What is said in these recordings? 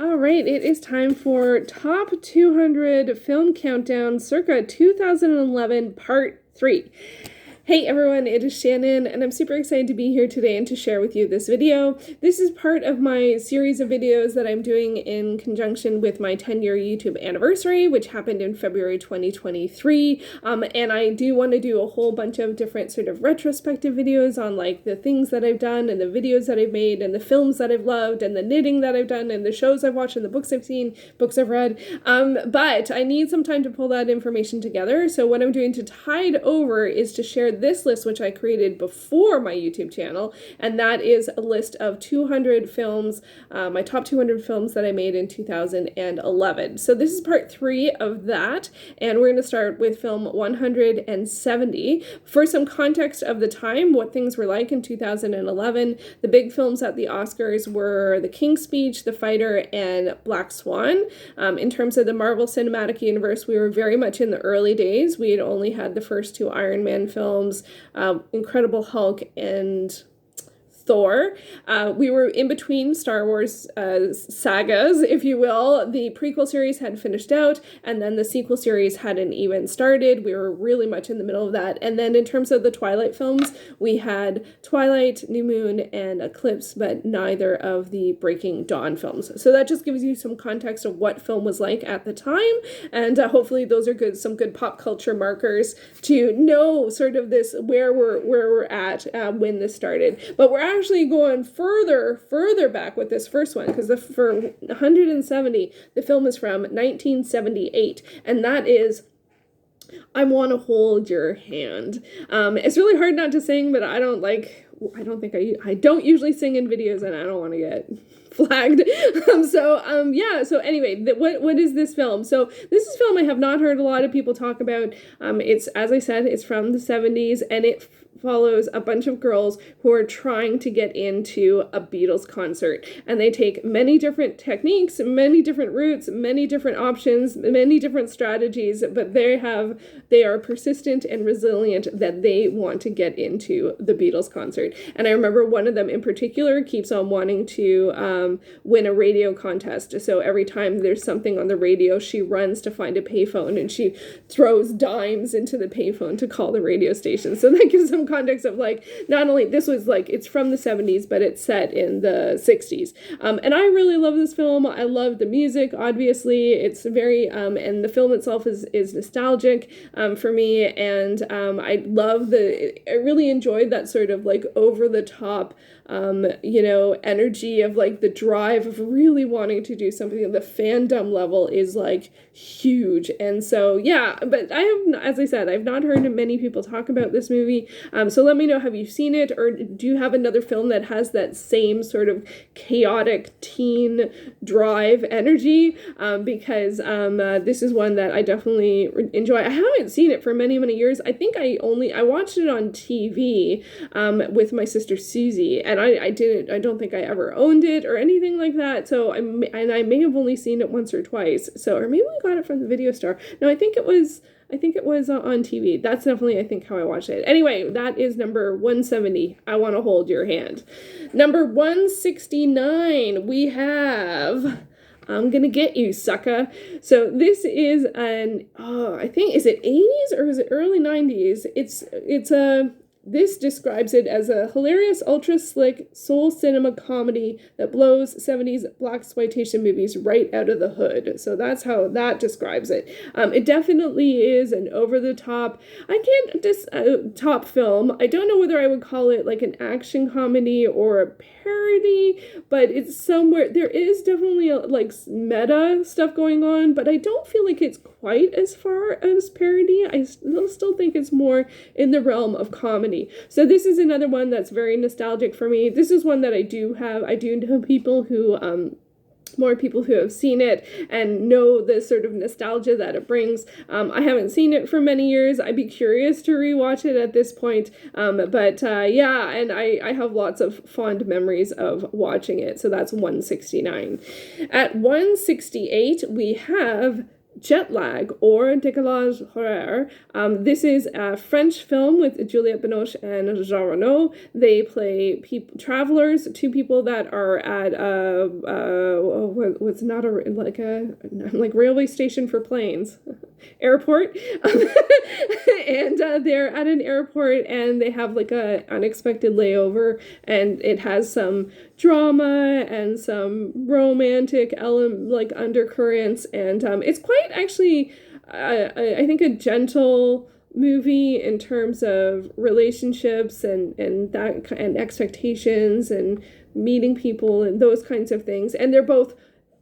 All right, it is time for Top 200 Film Countdown Circa 2011 Part 3. Hey everyone, it is Shannon, and I'm super excited to be here today and to share with you this video. This is part of my series of videos that I'm doing in conjunction with my 10-year YouTube anniversary, which happened in February 2023. And I do want to do a whole bunch of different sort of retrospective videos on like the things that I've done and the videos that I've made and the films that I've loved and the knitting that I've done and the shows I've watched and the books I've seen, books I've read. But I need some time to pull that information together. So what I'm doing to tide over is to share this list, which I created before my YouTube channel, and that is a list of 200 films, my top 200 films that I made in 2011. So this is part 3 of that, and we're going to start with film 170. For some context of the time, what things were like in 2011, the big films at the Oscars were The King's Speech, The Fighter, and Black Swan. In terms of the Marvel Cinematic Universe, we were very much in the early days. We had only had the first 2 Iron Man films, Incredible Hulk and Thor. We were in between Star Wars sagas, if you will. The prequel series had finished out, and then the sequel series hadn't even started. We were really much in the middle of that. And then in terms of the Twilight films, we had Twilight, New Moon, and Eclipse, but neither of the Breaking Dawn films. So that just gives you some context of what film was like at the time, and hopefully those are some good pop culture markers to know sort of this where we're at when this started. But we're actually going further back with this first one, because for 170, the film is from 1978, and that is I Want to Hold Your Hand. It's really hard not to sing, but I don't usually sing in videos, and I don't want to get flagged. So anyway, what is this film? So this is a film I have not heard a lot of people talk about. It's, as I said, it's from the 70s, and it follows a bunch of girls who are trying to get into a Beatles concert, and they take many different techniques, many different routes, many different options, many different strategies, but they are persistent and resilient that they want to get into the Beatles concert. And I remember one of them in particular keeps on wanting to win a radio contest. So every time there's something on the radio, she runs to find a payphone and she throws dimes into the payphone to call the radio station. So that gives some context of like, not only this was like, it's from the 70s, but it's set in the 60s. And I really love this film. I love the music, obviously. It's very, and the film itself is nostalgic for me. And I really enjoyed that sort of like over the top, energy of like the drive of really wanting to do something. The fandom level is like huge. And so, yeah, but as I said, I've not heard many people talk about this movie. So let me know, have you seen it, or do you have another film that has that same sort of chaotic teen drive energy? Because this is one that I definitely enjoy. I haven't seen it for many, many years. I think I watched it on TV with my sister Susie, and I don't think I ever owned it or anything like that. So I may have only seen it once or twice. So, or maybe we got it from the video store. No, I think it was on TV. That's definitely, I think, how I watched it. Anyway, that is number 170, I Want to Hold Your Hand. Number 169, we have I'm Gonna Get You, Sucker. So this is I think, is it 80s or is it early 90s? This describes it as a hilarious, ultra-slick soul cinema comedy that blows 70s blaxploitation movies right out of the hood. So that's how that describes it. It definitely is an over-the-top, top film. I don't know whether I would call it like an action comedy or a parody, but it's somewhere, there is definitely like meta stuff going on, but I don't feel like it's quite as far as parody. I still think it's more in the realm of comedy. So this is another one that's very nostalgic for me. This is one that I do know people who, more people who have seen it and know the sort of nostalgia that it brings. I haven't seen it for many years. I'd be curious to rewatch it at this point. Yeah, and I have lots of fond memories of watching it. So that's 169. At 168, we have Jet Lag or Décalage Horaire. This is a French film with Juliette Binoche and Jean Reno. They play travelers, two people that are at what's not a like railway station for planes, airport, and they're at an airport and they have like a unexpected layover, and it has some drama and some romantic like undercurrents, and it's quite actually I think a gentle movie in terms of relationships and that and expectations and meeting people and those kinds of things. And they're both,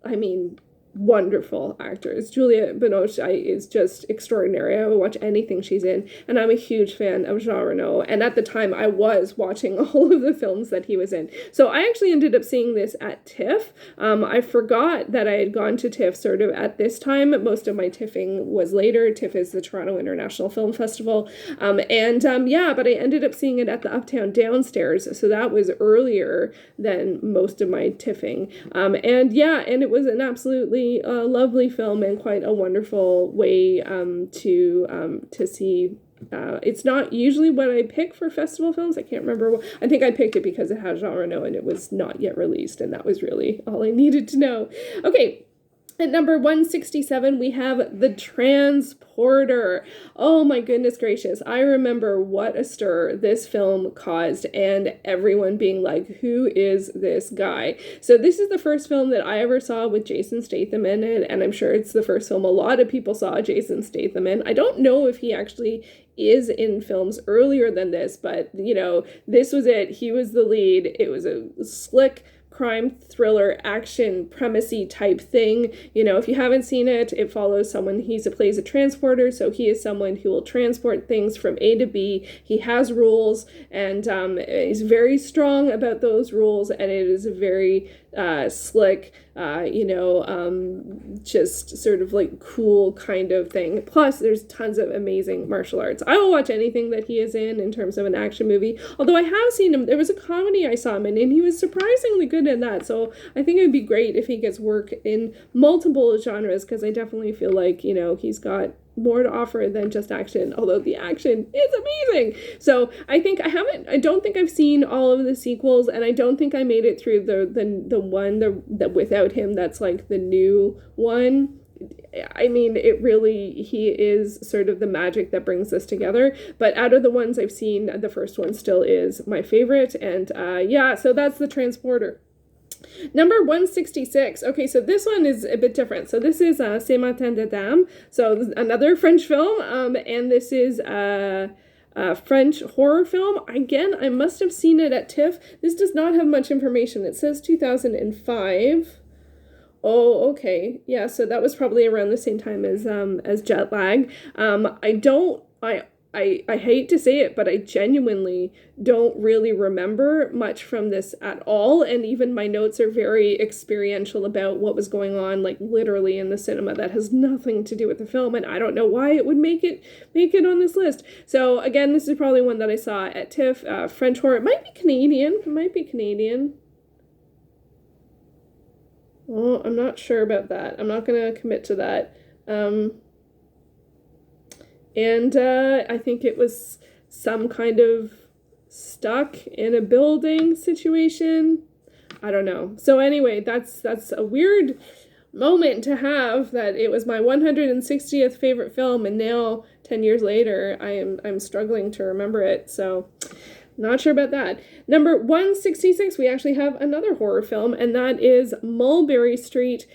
I mean, wonderful actors. Juliette Binoche is just extraordinary. I would watch anything she's in, and I'm a huge fan of Jean Reno, and at the time I was watching all of the films that he was in. So I actually ended up seeing this at TIFF. I forgot that I had gone to TIFF sort of at this time. Most of my TIFFing was later. TIFF is the Toronto International Film Festival, but I ended up seeing it at the Uptown Downstairs, so that was earlier than most of my TIFFing, and it was an absolutely lovely film and quite a wonderful way to see. It's not usually what I pick for festival films. I can't remember. I think I picked it because it had Jean Reno and it was not yet released, and that was really all I needed to know. Okay. At number 167, we have The Transporter. Oh my goodness gracious. I remember what a stir this film caused, and everyone being like, who is this guy? So this is the first film that I ever saw with Jason Statham in it, and I'm sure it's the first film a lot of people saw Jason Statham in. I don't know if he actually is in films earlier than this, but, this was it. He was the lead. It was a slick crime thriller action premisey type thing. If you haven't seen it, it follows someone. He plays a transporter, so he is someone who will transport things from A to B. He has rules, and he's very strong about those rules, and it is a very slick, just sort of like cool kind of thing. Plus, there's tons of amazing martial arts. I will watch anything that he is in terms of an action movie. Although I have seen him, there was a comedy I saw him in, and he was surprisingly good in that. So I think it would be great if he gets work in multiple genres, because I definitely feel like, he's got more to offer than just action, although the action is amazing. So I don't think I've seen all of the sequels, and I don't think I made it through the one that without him, that's like the new one. I mean, he is sort of the magic that brings this together. But out of the ones I've seen, the first one still is my favorite. And so that's The Transporter. Number 166. Okay, so this one is a bit different. So this is Ce Matin de Dame. So another French film. And this is a French horror film. Again, I must have seen it at TIFF. This does not have much information. It says 2005. Oh, okay. Yeah, so that was probably around the same time as Jet Lag. I hate to say it, but I genuinely don't really remember much from this at all, and even my notes are very experiential about what was going on, like literally in the cinema. That has nothing to do with the film, and I don't know why it would make it on this list. So again, this is probably one that I saw at TIFF. French horror. It might be Canadian. Well, I'm not sure about that. I'm not going to commit to that. And I think it was some kind of stuck in a building situation. I don't know. So anyway, that's a weird moment to have, that it was my 160th favorite film, and now 10 years later I'm struggling to remember it. So not sure about that. Number 166, we actually have another horror film, and that is Mulberry Street.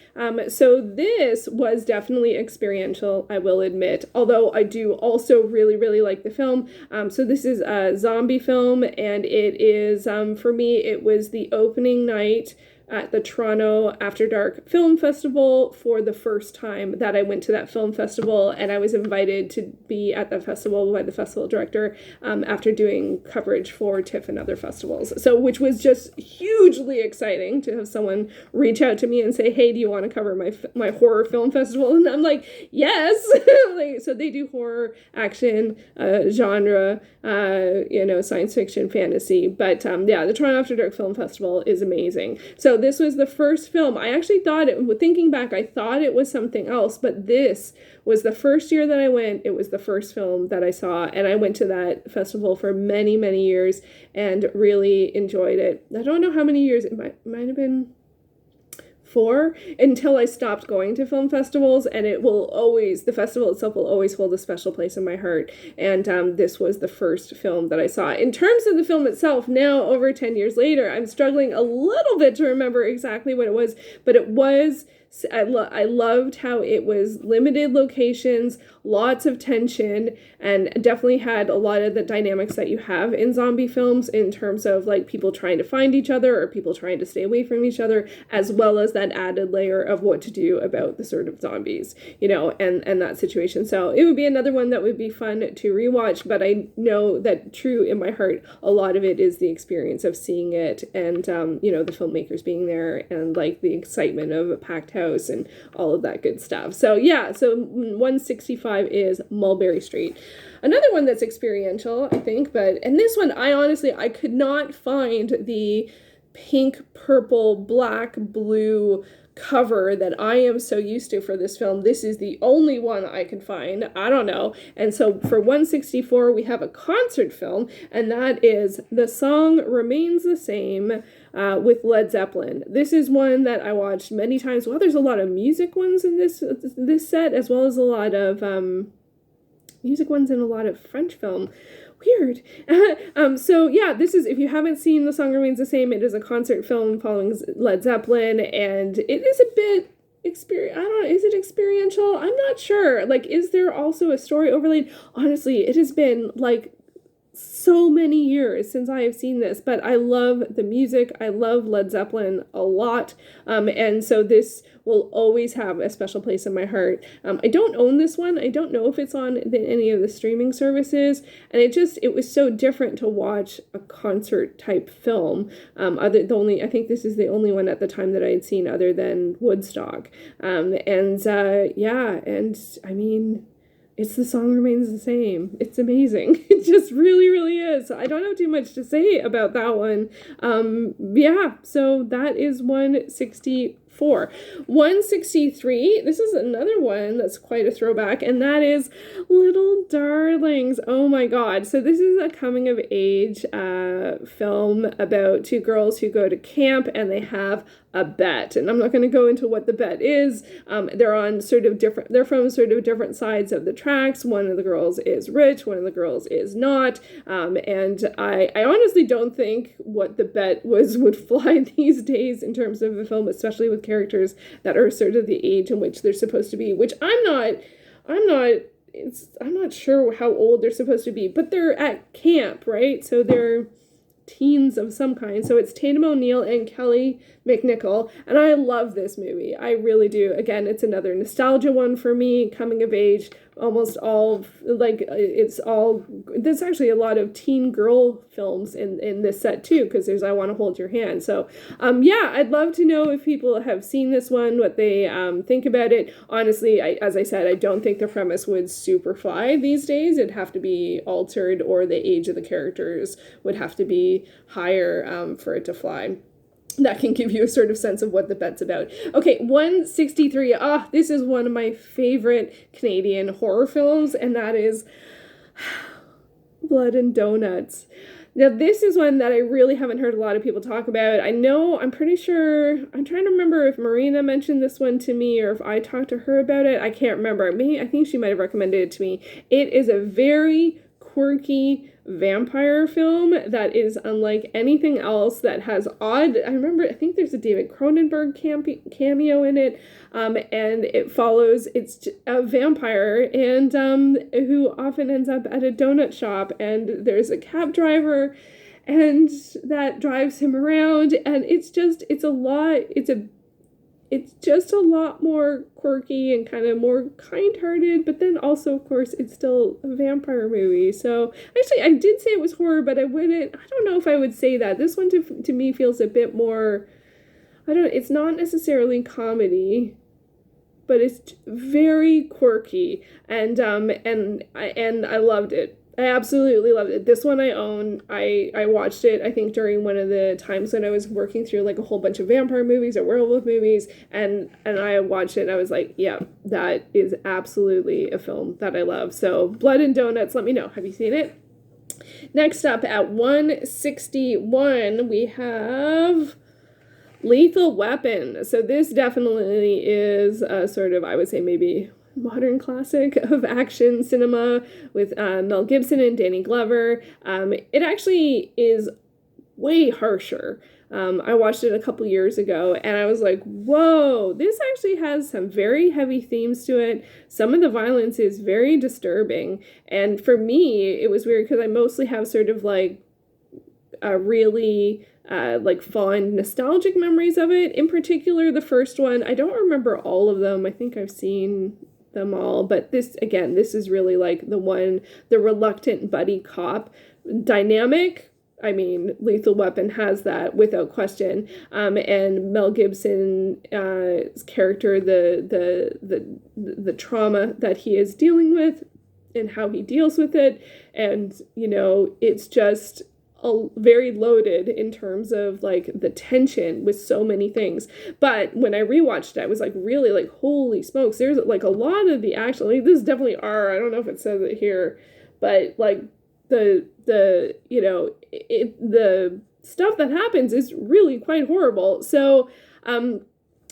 So this was definitely experiential, I will admit, although I do also really, really like the film. So this is a zombie film, and it is, for me, it was the opening night at the Toronto After Dark Film Festival for the first time that I went to that film festival, and I was invited to be at the festival by the festival director after doing coverage for TIFF and other festivals. So, which was just hugely exciting to have someone reach out to me and say, hey, do you want to cover my horror film festival? And I'm like, yes. So they do horror, action, genre, science fiction, fantasy. But the Toronto After Dark Film Festival is amazing. So So this was the first film. I actually thought thinking back, I thought it was something else, but this was the first year that I went. It was the first film that I saw, and I went to that festival for many, many years and really enjoyed it. I don't know how many years, it might have been 4 until I stopped going to film festivals, and the festival itself will always hold a special place in my heart. And this was the first film that I saw. In terms of the film itself, now over 10 years later, I'm struggling a little bit to remember exactly what it was, but it was, I loved how it was limited locations, lots of tension, and definitely had a lot of the dynamics that you have in zombie films in terms of like people trying to find each other or people trying to stay away from each other, as well as that added layer of what to do about the sort of zombies, and that situation. So it would be another one that would be fun to rewatch, but I know that true in my heart, a lot of it is the experience of seeing it and, the filmmakers being there and like the excitement of a packed house and all of that good stuff. So yeah, so 165 is Mulberry Street. Another one that's experiential, I think, and this one, I could not find the pink, purple, black, blue cover that I am so used to for this film. This is the only one I could find. I don't know. And so for 164, we have a concert film, and that is The Song Remains the Same with Led Zeppelin. This is one that I watched many times. Well, there's a lot of music ones in this set, as well as a lot of music ones and a lot of French film. Weird. So yeah, this is, if you haven't seen The Song Remains the Same, it is a concert film following Led Zeppelin, and it is a bit I don't know, is it experiential? I'm not sure. Like, is there also a story overlaid? Honestly, it has been like so many years since I have seen this, but I love the music. I love Led Zeppelin a lot. And so this will always have a special place in my heart. I don't own this one. I don't know if it's on any of the streaming services. And it was so different to watch a concert type film. I think this is the only one at the time that I had seen other than Woodstock. And I mean, it's The Song Remains the Same. It's amazing. It just really, really is. I don't have too much to say about that one. So that is 164. 163, this is another one that's quite a throwback, and that is Little Darlings. Oh my god. So this is a coming of age film about 2 girls who go to camp and they have a bet. And I'm not going to go into what the bet is. They're from sort of different sides of the tracks. One of the girls is rich, one of the girls is not. And I honestly don't think what the bet would fly these days in terms of a film, especially with characters that are sort of the age in which they're supposed to be, which I'm not sure how old they're supposed to be, but they're at camp, right? So they're teens of some kind. So it's Tatum O'Neal and Kelly McNichol, and I love this movie. I really do. Again, it's another nostalgia one for me, coming of age, almost all, like, there's actually a lot of teen girl films in this set too, because there's I Want to Hold Your Hand. So I'd love to know if people have seen this one, what they think about it. Honestly, as I said, I don't think the premise would super fly these days. It'd have to be altered, or the age of the characters would have to be higher for it to fly. That can give you a sort of sense of what the bet's about. Okay, 163. This is one of my favorite Canadian horror films, and that is Blood and Donuts. Now, this is one that I really haven't heard a lot of people talk about. I'm pretty sure, I'm trying to remember if Marina mentioned this one to me or if I talked to her about it. I can't remember. I think she might have recommended it to me. It is a very quirky vampire film that is unlike anything else, that has I think there's a David Cronenberg cameo in it, and it's a vampire and who often ends up at a donut shop, and there's a cab driver and that drives him around, and it's just a lot more quirky and kind of more kind-hearted, but then also, of course, it's still a vampire movie. So, actually, I did say it was horror, but I don't know if I would say that. This one to me feels a bit more, it's not necessarily comedy, but it's very quirky, and I loved it. I absolutely loved it. This one I own. I watched it, I think, during one of the times when I was working through like a whole bunch of vampire movies or werewolf movies, and I watched it and I was like, yeah, that is absolutely a film that I love. So Blood and Donuts, let me know. Have you seen it? Next up at 161, we have Lethal Weapon. So this definitely is a sort of, I would say, maybe modern classic of action cinema with Mel Gibson and Danny Glover. It actually is way harsher. I watched it a couple years ago and I was like, whoa, this actually has some very heavy themes to it. Some of the violence is very disturbing. And for me, it was weird because I mostly have sort of like a really like fond nostalgic memories of it. In particular, the first one, I don't remember all of them. I think I've seen them all, but this, again, this is really like the reluctant buddy cop dynamic. I mean, Lethal Weapon has that without question. And Mel Gibson's character, the trauma that he is dealing with and how he deals with it. And, you know, it's just very loaded in terms of like the tension with so many things. But when I rewatched it, I was like, really, like, holy smokes, there's like a lot of the action. Like, this is definitely I don't know if it says it here, but like the you know, the stuff that happens is really quite horrible. So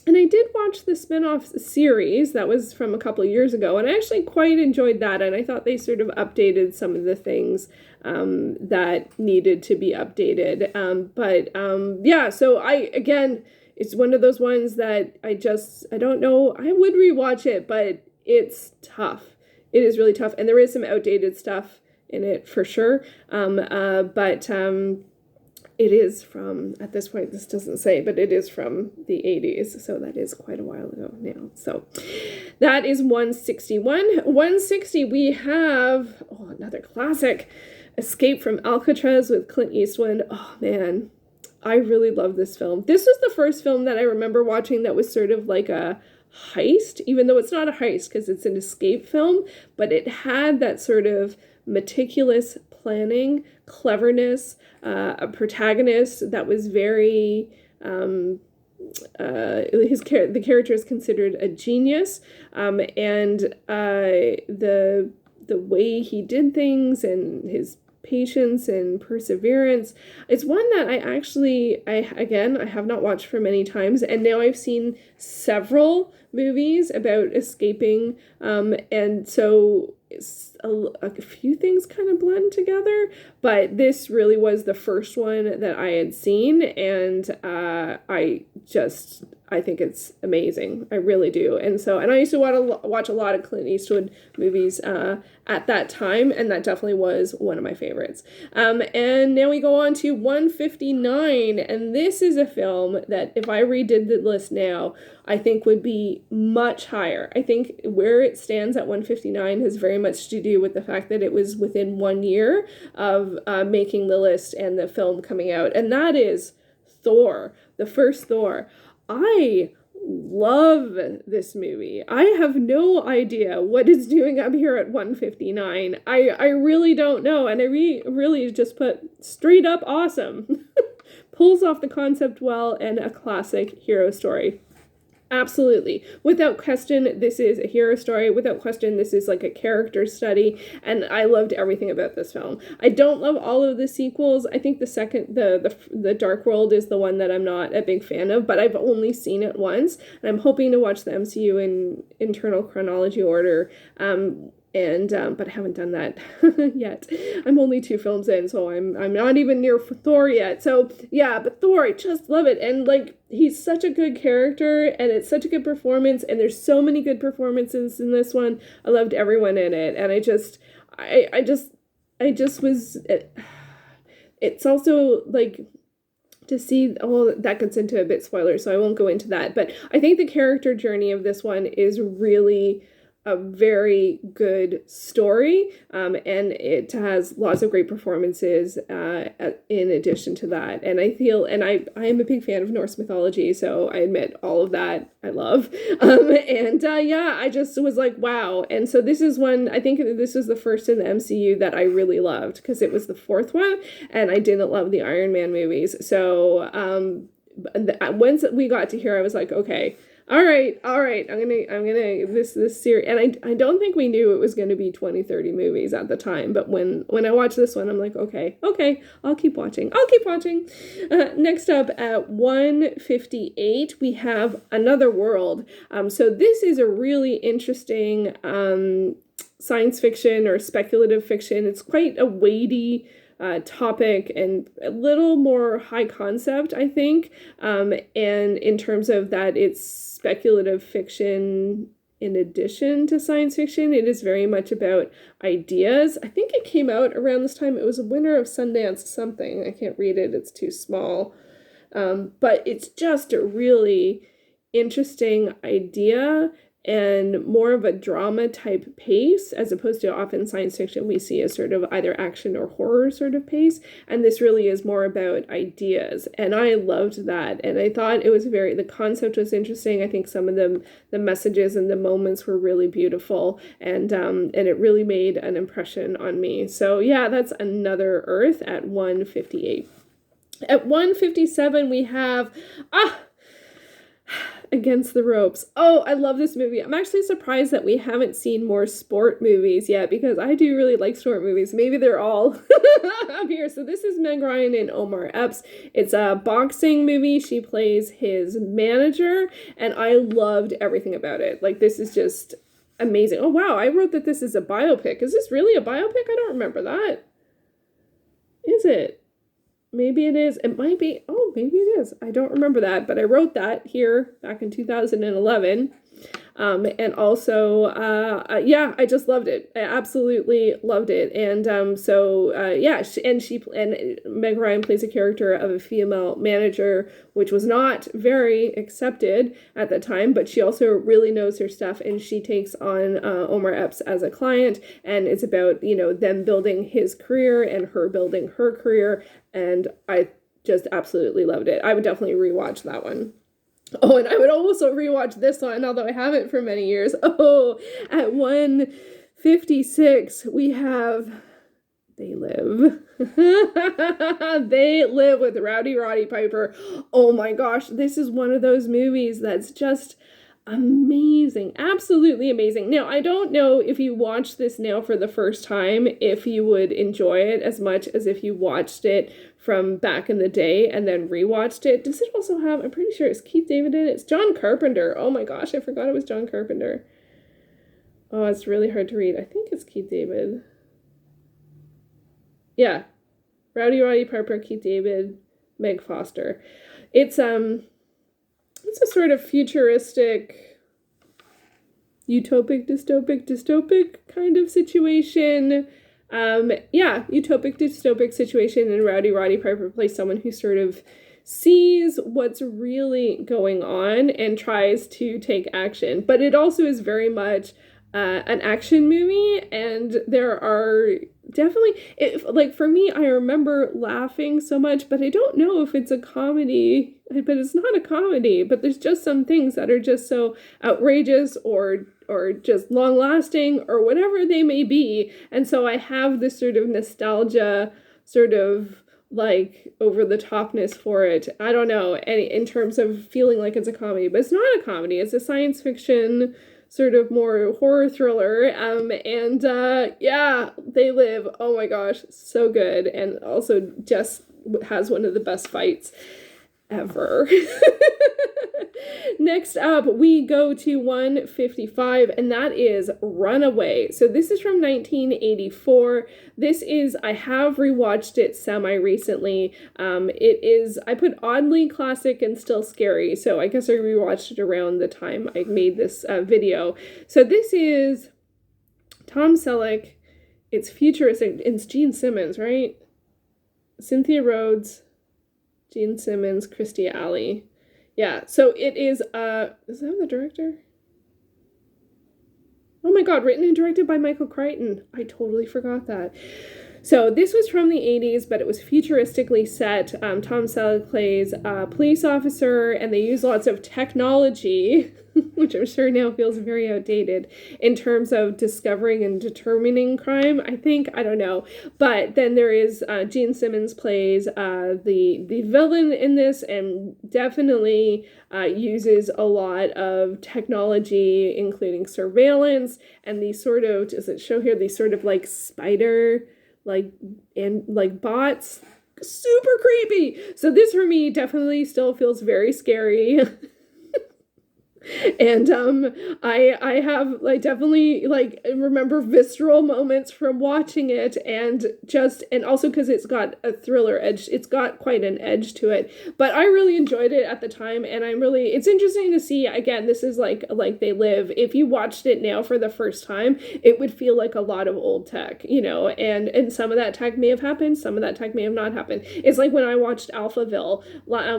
and I did watch the spin-off series that was from a couple of years ago, and I actually quite enjoyed that, and I thought they sort of updated some of the things that needed to be updated. Yeah, so again, it's one of those ones that I don't know, I would rewatch it, but it's tough. It is really tough, and there is some outdated stuff in it for sure, it is from, at this point, this doesn't say, but it is from the 80s, so that is quite a while ago now. So that is 161. 160, we have, another classic, Escape from Alcatraz with Clint Eastwood. Oh, man, I really love this film. This was the first film that I remember watching that was sort of like a heist, even though it's not a heist because it's an escape film, but it had that sort of meticulous planning, cleverness, a protagonist that was very the character is considered a genius, and the way he did things and his patience and perseverance. It's one that I have not watched for many times, and now I've seen several movies about escaping, and so a few things kind of blend together, but this really was the first one that I had seen, and I think it's amazing. I really do. And I used to watch a lot of Clint Eastwood movies at that time, and that definitely was one of my favorites. And now we go on to 159, and this is a film that if I redid the list now, I think would be much higher. I think where it stands at 159 has very much to do with the fact that it was within 1 year of making the list and the film coming out, and that is Thor, the first Thor. I love this movie. I have no idea what it's doing up here at 159. I really don't know, and I really just put straight up awesome. Pulls off the concept well, and a classic hero story. Absolutely. Without question, this is a hero story. Without question, this is like a character study, and I loved everything about this film. I don't love all of the sequels. I think the Dark World is the one that I'm not a big fan of, but I've only seen it once, and I'm hoping to watch the MCU in internal chronology order. But I haven't done that yet. I'm only 2 films in, so I'm not even near Thor yet. So yeah, but Thor, I just love it, and like he's such a good character, and it's such a good performance, and there's so many good performances in this one. I loved everyone in it, and I just was. It's also like to see. That gets into a bit spoiler, so I won't go into that. But I think the character journey of this one is really a very good story, and it has lots of great performances in addition to that. And I am a big fan of Norse mythology, so I admit all of that I love. Yeah, I just was like, wow. And so this is one, I think this was the first in the MCU that I really loved, because it was the fourth one, and I didn't love the Iron Man movies. So once we got to here, I was like, okay, all right. I'm gonna this series, and I don't think we knew it was gonna be 20, 30 movies at the time. But when I watched this one, I'm like, okay, I'll keep watching. Next up at 158, we have Another World. So this is a really interesting science fiction or speculative fiction. It's quite a weighty topic and a little more high concept, I think. And in terms of that, it's speculative fiction in addition to science fiction. It is very much about ideas. I think it came out around this time. It was a winner of Sundance something. I can't read it. It's too small. But it's just a really interesting idea, and more of a drama type pace, as opposed to often science fiction we see as sort of either action or horror sort of pace. And this really is more about ideas, and I loved that. And I thought it was the concept was interesting. I think some of the messages and the moments were really beautiful, and it really made an impression on me. So yeah, that's Another Earth at 158. At 157 we have Against the Ropes. Oh, I love this movie. I'm actually surprised that we haven't seen more sport movies yet, because I do really like sport movies. Maybe they're all up here. So this is Meg Ryan and Omar Epps. It's a boxing movie. She plays his manager, and I loved everything about it. Like, this is just amazing. Oh, wow. I wrote that this is a biopic. Is this really a biopic? I don't remember that. Is it? Maybe it is. It might be. Oh, maybe it is. I don't remember that, but I wrote that here back in 2011. And also, yeah, I just loved it. I absolutely loved it. And yeah, and Meg Ryan plays a character of a female manager, which was not very accepted at the time, but she also really knows her stuff, and she takes on Omar Epps as a client, and it's about, them building his career and her building her career, and I just absolutely loved it. I would definitely rewatch that one. Oh, and I would also rewatch this one, although I haven't for many years. Oh, at 156, we have They Live. They Live with Rowdy Roddy Piper. Oh my gosh, this is one of those movies that's just amazing. Absolutely amazing. Now, I don't know if you watch this now for the first time, if you would enjoy it as much as if you watched it from back in the day and then rewatched it. Does it also have, I'm pretty sure it's Keith David in it. It's John Carpenter. Oh my gosh, I forgot it was John Carpenter. Oh, it's really hard to read. I think it's Keith David. Yeah. Rowdy Roddy Piper, Keith David, Meg Foster. It's a sort of futuristic, utopic, dystopic kind of situation. Utopic, dystopic situation, and Rowdy Roddy Piper plays someone who sort of sees what's really going on and tries to take action. But it also is very much an action movie, and there are definitely, for me, I remember laughing so much, but I don't know if it's a comedy, but it's not a comedy, but there's just some things that are just so outrageous or just long lasting or whatever they may be. And so I have this sort of nostalgia, sort of like over the topness for it. I don't know, in terms of feeling like it's a comedy, but it's not a comedy. It's a science fiction sort of more horror thriller. Yeah, They Live. Oh my gosh, so good. And also just has one of the best fights ever. Next up, we go to 155, and that is Runaway. So this is from 1984. I have rewatched it semi-recently. It is, I put oddly classic and still scary, so I guess I rewatched it around the time I made this video. So this is Tom Selleck. It's futuristic. It's Gene Simmons, right? Cynthia Rhodes, Gene Simmons, Kirstie Alley. Yeah, so it is that the director? Oh my God, written and directed by Michael Crichton. I totally forgot that. So this was from the 80s, but it was futuristically set. Tom Selleck plays a police officer, and they use lots of technology, which I'm sure now feels very outdated, in terms of discovering and determining crime, I think. I don't know. But then there is Gene Simmons plays the villain in this, and definitely uses a lot of technology, including surveillance, and these sort of, does it show here, these sort of like spider bots, super creepy. So this for me definitely still feels very scary. And I have definitely remember visceral moments from watching it, and also because it's got a thriller edge, it's got quite an edge to it. But I really enjoyed it at the time, and it's interesting to see, again, this is like They Live. If you watched it now for the first time, it would feel like a lot of old tech, and some of that tech may have happened, some of that tech may have not happened. It's like when I watched Alphaville,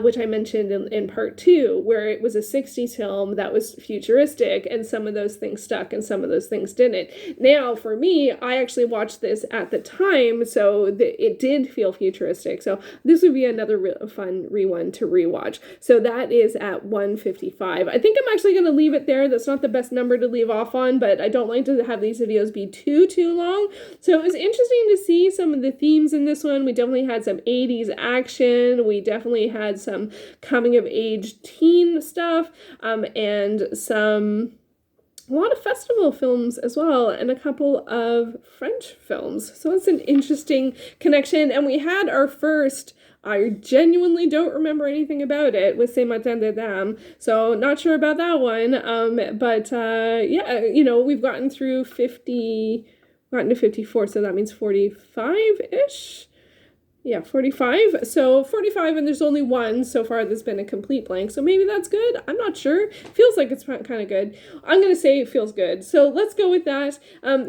which I mentioned in part 2, where it was a 60s film that was futuristic, and some of those things stuck and some of those things didn't. Now, for me, I actually watched this at the time, so it did feel futuristic. So this would be another fun one to rewatch. So that is at 155. I think I'm actually going to leave it there. That's not the best number to leave off on, but I don't like to have these videos be too long. So it was interesting to see some of the themes in this one. We definitely had some 80s action. We definitely had some coming of age teen stuff, and a lot of festival films as well, and a couple of French films. So it's an interesting connection. And we had our first, I genuinely don't remember anything about it, with C'est Matin des Dames. So not sure about that one. But yeah, we've gotten through 50, gotten to 54, so that means 45-ish. Yeah, 45. So 45, and there's only one so far that's been a complete blank. So maybe that's good. I'm not sure. Feels like it's kind of good. I'm going to say it feels good. So let's go with that.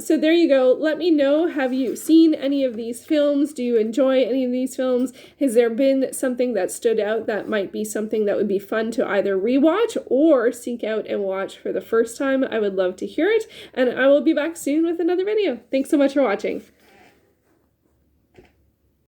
So there you go. Let me know, have you seen any of these films? Do you enjoy any of these films? Has there been something that stood out that might be something that would be fun to either rewatch or seek out and watch for the first time? I would love to hear it. And I will be back soon with another video. Thanks so much for watching.